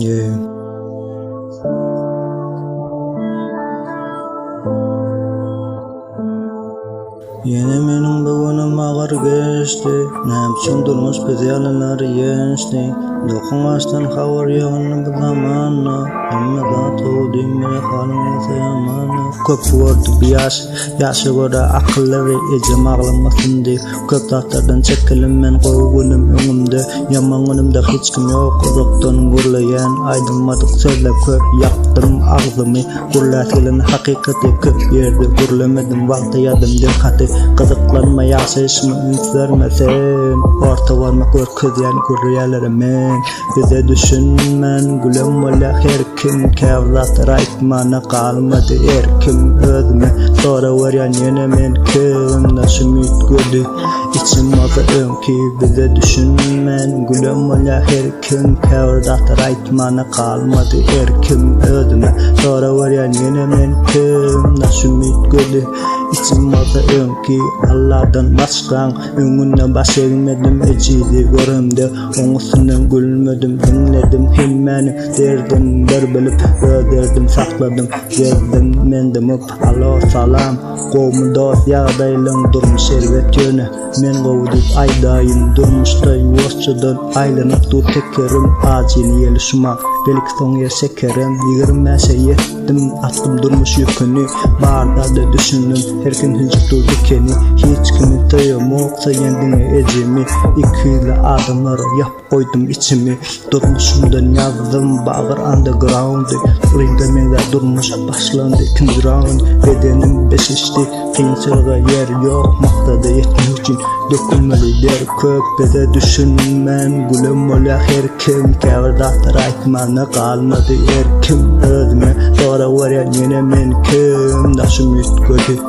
Yeah. Yine menin bugunum ağır geçti. Näme durmuş biz yalanlar yençti. Dokunmaçtan havar yağını bu zamanla. Emme da toğdum bile halına sayamana. Köp gördük bir yaşı göre akıllı ve ecem ağlamasın diye. Köp tahtardan çekelim men kovgulum önümde. Yaman önümde hiç kim yok. Uzaktan gurlayan aydınmadık söyle köp yaktım ağzımı. Gurlatılın hakikati köp yerde gurlemedim vakti yadım dikkati. Kızıklanma yaşayışımı ümit vermesen. Orta varmak örküzyen gurriyalerimin. Bize düşünmen gülüm ola her kim kevzatır aytmana kalmadı erkim özüme. Sonra varyan yine men kim nasıl ümit gördü. İçim azı ki bize düşünmen gülüm ola her kim kevzatır aytmana kalmadı erkim özüme. Sonra varyan yine men kim nasıl ümit gördü. İçim azı ki Allah'dan başkan önüne baş eğmedim eciydi görümde onusundan gülmedim dinledim hilmeni derdim berbilip öderdim sakladım gezdim mendim up alo salam kovmu dost yağdaylın durmuş servet yöne men kovuduk aydayın durmuşta yuvarçadan aylanıp dur tekerim acini yelişuma belik son yer şekerim 25'e yettim attım durmuş yükünü barda da düşündüm herkin hıncık durdu keni hiç kimi tayamoksa kendine ecemi ikili adımlara yap koydum içimi durmuşumdan yazdım bağır underground ringde menler durmuş başlandı ikinci round bedenim beşişti kıyınçılığa yer yok maktada yetmiyor için dökülmeli der köp bize düşünmen gülüm ola her kim kevdahtır aytmana kalmadı erkim özüme sonra varyan yine men kim nasıl ümit gördü.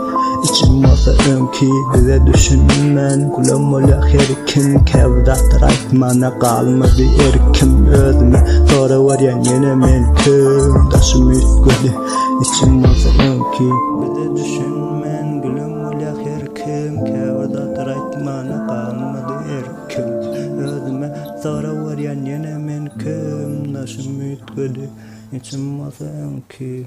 İçim azı ki bize düşünmen gülüm ola her kim kevdahtır aytmana kalmadı erkim özüme sonra varyan yine men kim nasıl ümit gördü. İçim azı ki bize düşünmen gülüm ola her kim kevdahtır aytmana kalmadı erkim özüme sonra varyan yine men kim nasıl ümit gördü. İçim azı ki